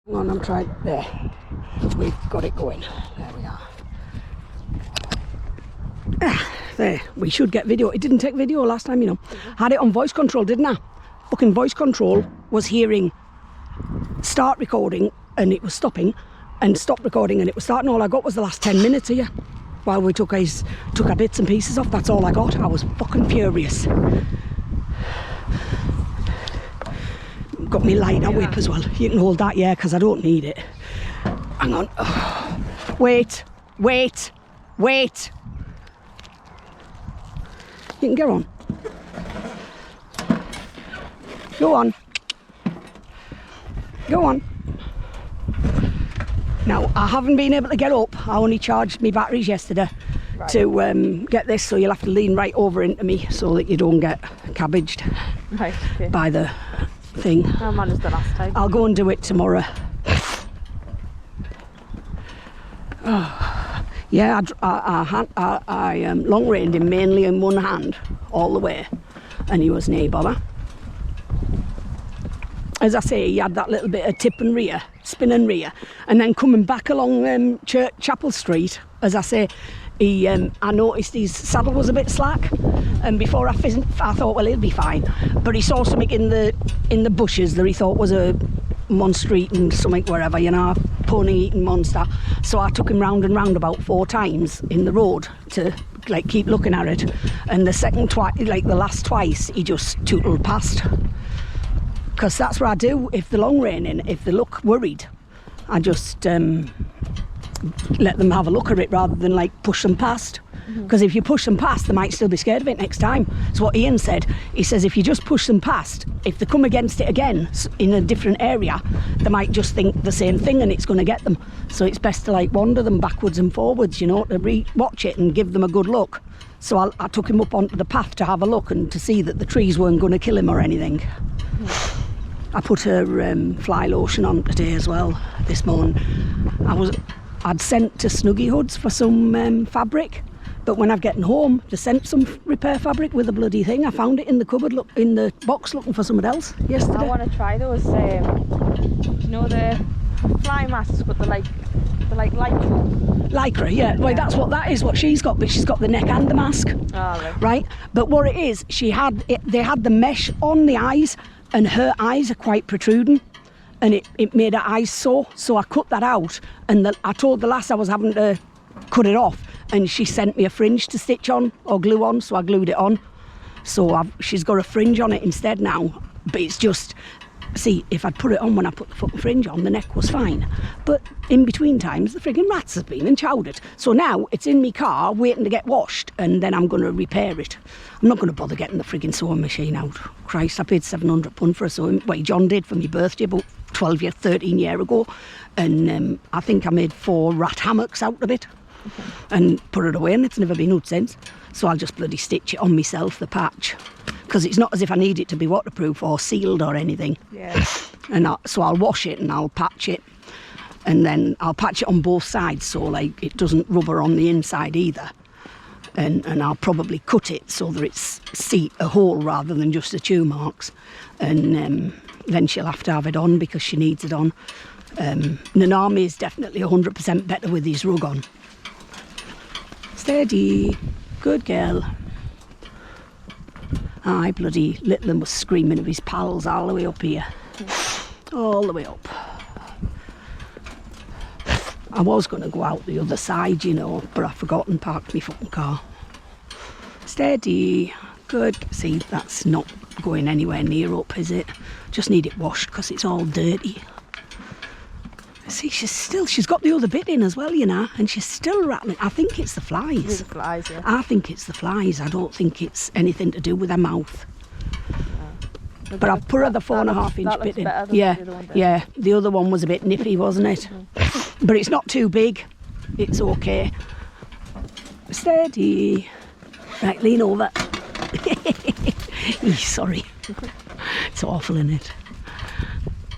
Hang on, I'm trying. There. We've got it going. There we are. There. We should get video. It didn't take video last time, you know. Had it on voice control, didn't I? Fucking voice control was hearing start recording and it was stopping, and stop recording and it was starting. All I got was the last 10 minutes here while we took our bits and pieces off. That's all I got. I was fucking furious. Got me lighter whip as well. You can hold that, yeah, because I don't need it. Hang on. Oh. Wait. You can go on. Go on. Now, I haven't been able to get up. I only charged my batteries yesterday to get this, so you'll have to lean right over into me so that you don't get cabbaged by the thing. How man was the last time? I'll go and do it tomorrow. Oh, yeah, I long-ranged him mainly in one hand all the way, and he was no bother. As I say, he had that little bit of tip and rear, spin and rear, and then coming back along Chapel Street, as I say, I noticed his saddle was a bit slack, and before I thought, well, he'll be fine. But he saw something in the bushes that he thought was a monster eating something, wherever, you know, a pony eating monster. So I took him round and round about 4 times in the road to like keep looking at it. And the last twice, he just tootled past. Because that's what I do if they're long reining. If they look worried, I just let them have a look at it rather than like push them past. Because if you push them past, they might still be scared of it next time. That's what Ian said. He says if you just push them past, if they come against it again in a different area, they might just think the same thing and it's going to get them. So it's best to like wander them backwards and forwards, you know, to watch it and give them a good look. So I took him up onto the path to have a look and to see that the trees weren't going to kill him or anything. I put her fly lotion on today as well this morning. I'd sent to Snuggy Hoods for some fabric, but when I've gotten home, they sent some repair fabric with a bloody thing. I found it in the cupboard, in the box, looking for something else yesterday. I want to try those. You know the fly masks, but they're like lycra. Lycra, yeah. Well, that's what that is. What she's got, but she's got the neck and the mask. Oh, right. But what it is, they had the mesh on the eyes, and her eyes are quite protruding, and it made her eyes sore. So I cut that out, and I told the lass I was having to cut it off, and she sent me a fringe to stitch on or glue on, so I glued it on. So she's got a fringe on it instead now, but it's just, see, if I'd put it on when I put the fucking fringe on, the neck was fine. But in between times, the frigging rats have been and chowed it. So now it's in my car waiting to get washed, and then I'm going to repair it. I'm not going to bother getting the frigging sewing machine out. Christ, I paid £700 for a sewing. Well, John did for my birthday about 13 years ago. And I think I made 4 rat hammocks out of it. And put it away, and it's never been out since. So I'll just bloody stitch it on myself, the patch, because it's not as if I need it to be waterproof or sealed or anything. Yeah. And so I'll wash it and I'll patch it, and then I'll patch it on both sides so like it doesn't rubber on the inside either. And I'll probably cut it so that it's a hole rather than just the chew marks. And then she'll have to have it on because she needs it on. Nanami is definitely 100% better with his rug on. Steady, good girl. Aye, bloody Littlin was screaming of his pals all the way up here. All the way up. I was going to go out the other side, you know, but I forgot and parked my fucking car. Steady, good. See, that's not going anywhere near up, is it? Just need it washed because it's all dirty. See, she's got the other bit in as well, you know, and she's still rattling. I think it's the flies. It's the flies, yeah. I think it's the flies. I don't think it's anything to do with her mouth. No. But I've put her the 4.5-inch bit in. Than Yeah, the other one did. yeah. The other one was a bit nippy, wasn't it? But it's not too big. It's okay. Steady. Right, lean over. Sorry. It's awful, isn't it?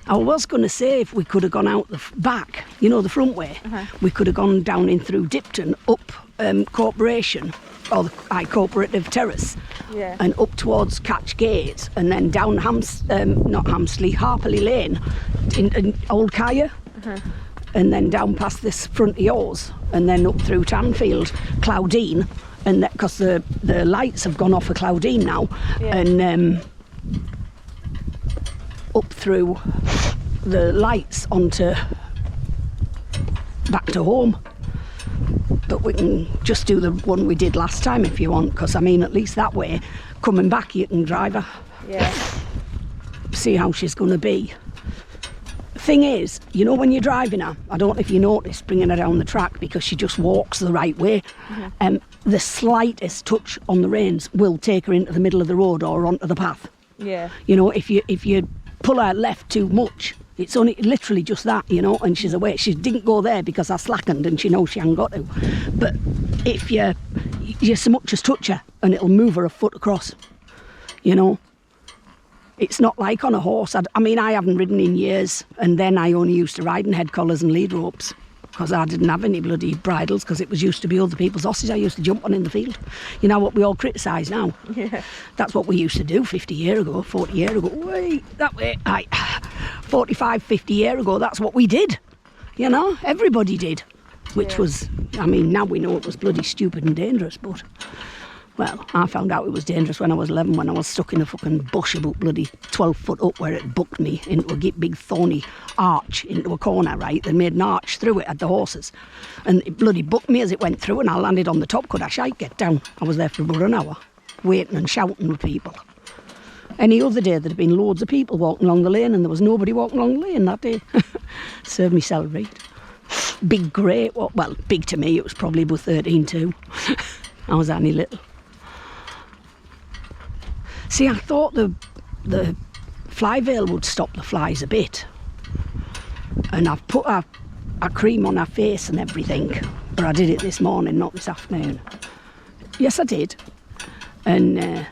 I was going to say if we could have gone out the back, you know, the front way, we could have gone down in through Dipton, up Corporation, or the Cooperative Terrace, and up towards Catch Gate, and then down not Hamsley, Harperley Lane, in Old Kaya, and then down past this front of yours, and then up through Tanfield, Cloudine, and because the lights have gone off of Cloudine now, and up through the lights onto back to home. But we can just do the one we did last time if you want, because I mean at least that way coming back you can drive her, see how she's going to be. Thing is, you know, when you're driving her, I don't know if you noticed bringing her down the track, because she just walks the right way, the slightest touch on the reins will take her into the middle of the road or onto the path. You know, if you pull her left too much, it's only literally just that, you know, and she's away. She didn't go there because I slackened and she knows she hadn't got to. But if you so much as touch her and it'll move her a foot across, you know. It's not like on a horse. I mean, I haven't ridden in years, and then I only used to ride in head collars and lead ropes because I didn't have any bloody bridles, because it was used to be other people's horses I used to jump on in the field. You know what we all criticise now? That's what we used to do 50 years ago, 40 years ago. Wait, that way, 45, 50 years ago, that's what we did. You know, everybody did, which was, I mean, now we know it was bloody stupid and dangerous, but... Well, I found out it was dangerous when I was 11, when I was stuck in a fucking bush about bloody 12 foot up, where it bucked me into a big thorny arch into a corner, right? They made an arch through it at the horses. And it bloody bucked me as it went through, and I landed on the top. Could I shite get down? I was there for about an hour, waiting and shouting with people. Any other day there'd have been loads of people walking along the lane, and there was nobody walking along the lane that day. Served me celery. Big grey, well, big to me, it was probably about 13 too. I was only little. See, I thought the fly veil would stop the flies a bit, and I've put a cream on her face and everything, but I did it this morning, not this afternoon. Yes, I did, and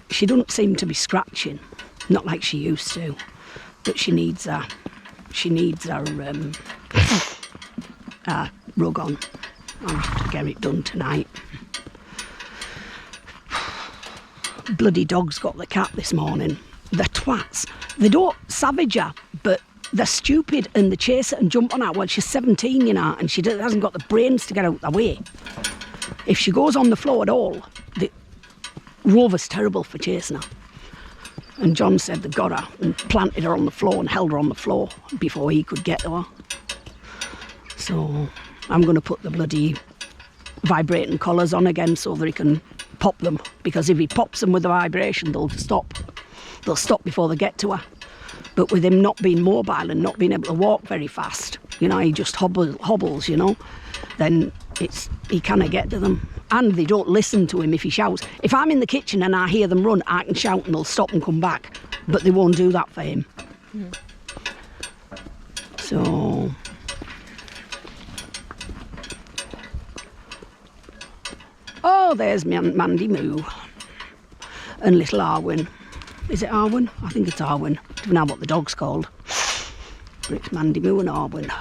she doesn't seem to be scratching, not like she used to, but she needs her rug on. I'll have to get it done tonight. Bloody dogs got the cat this morning. The twats. They don't savage her, but they're stupid and they chase her and jump on her. Well, she's 17, you know, and she hasn't got the brains to get out the way. If she goes on the floor at all, the Rover's terrible for chasing her. And John said they got her and planted her on the floor and held her on the floor before he could get to her. So I'm going to put the bloody vibrating collars on again so that he can pop them, because if he pops them with the vibration, they'll stop before they get to her. But with him not being mobile and not being able to walk very fast, you know, he just hobbles, you know, then he cannot get to them. And they don't listen to him if he shouts. If I'm in the kitchen and I hear them run, I can shout and they'll stop and come back, but they won't do that for him. So oh, there's Mandy Moo and little Arwen. Is it Arwen? I think it's Arwen. I don't know what the dog's called. But it's Mandy Moo and Arwen,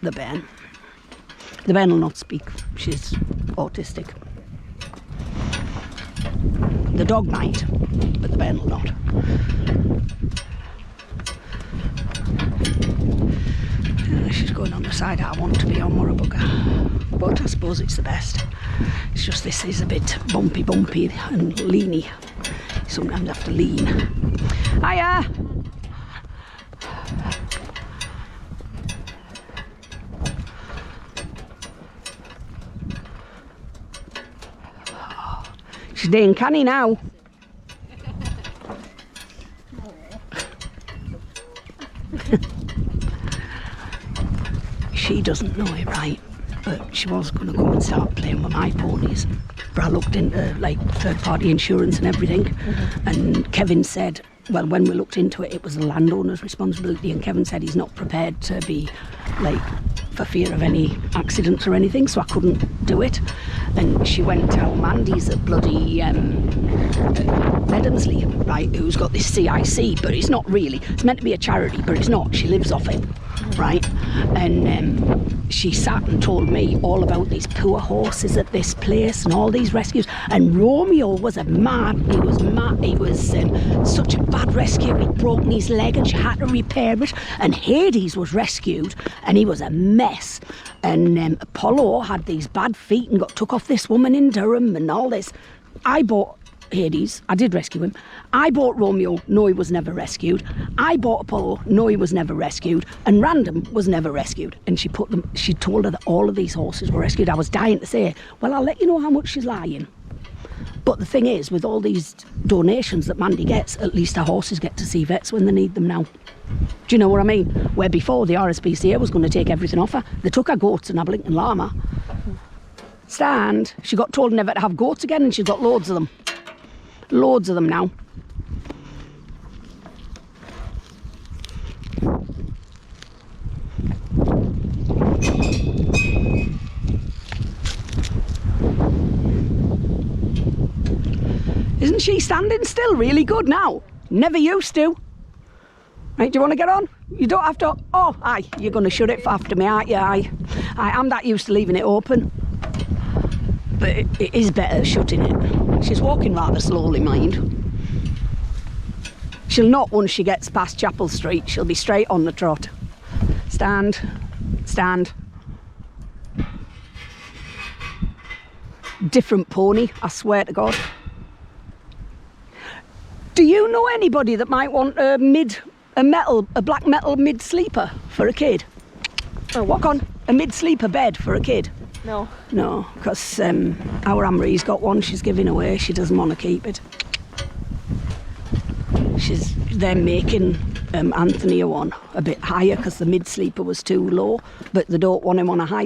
the Ben. The Ben will not speak. She's autistic. The dog might, but the Ben will not. She's going on the side I want to be on, Morabugger. But I suppose it's the best. It's just this is a bit bumpy and leany. You sometimes have to lean. Hiya! She's being canny now. She doesn't know it right, but she was going to go and start playing with my ponies. But I looked into like third-party insurance and everything, and Kevin said, well, when we looked into it, it was the landowner's responsibility, and Kevin said he's not prepared to be like for fear of any accidents or anything, so I couldn't do it. And she went to Mandy's at bloody Bedhamsley, right, who's got this CIC, but it's not really. It's meant to be a charity, but it's not. She lives off it, right? And she sat and told me all about these poor horses at this place and all these rescues. And Romeo was he was such a bad rescue. He'd broken his leg and she had to repair it. And Hades was rescued and he was a mess. And Apollo had these bad feet and got took off this woman in Durham and all this. I bought Hades, I did rescue him. I bought Romeo, no, he was never rescued. I bought Apollo, no, he was never rescued. And Random was never rescued. And she told her that all of these horses were rescued. I was dying to say, well, I'll let you know how much she's lying. But the thing is, with all these donations that Mandy gets, at least our horses get to see vets when they need them now. Do you know what I mean? Where before the RSPCA was going to take everything off her. They took her goats and her blinking llama. Stand, she got told never to have goats again and she's got loads of them. Loads of them now. Isn't she standing still really good now? Never used to. Right, do you want to get on? You don't have to. Oh, aye, you're going to shut it after me, aren't you? Aye. I'm that used to leaving it open. But it is better shutting it. She's walking rather slowly, mind. She'll not once she gets past Chapel Street. She'll be straight on the trot. Stand. Stand. Different pony, I swear to God. Do you know anybody that might want a black metal mid sleeper for a kid? Oh, Walk on, a mid sleeper bed for a kid. No. No, because our Amrie's got one she's giving away. She doesn't want to keep it. They're making Anthony a one a bit higher because the mid sleeper was too low, but they don't want him on a high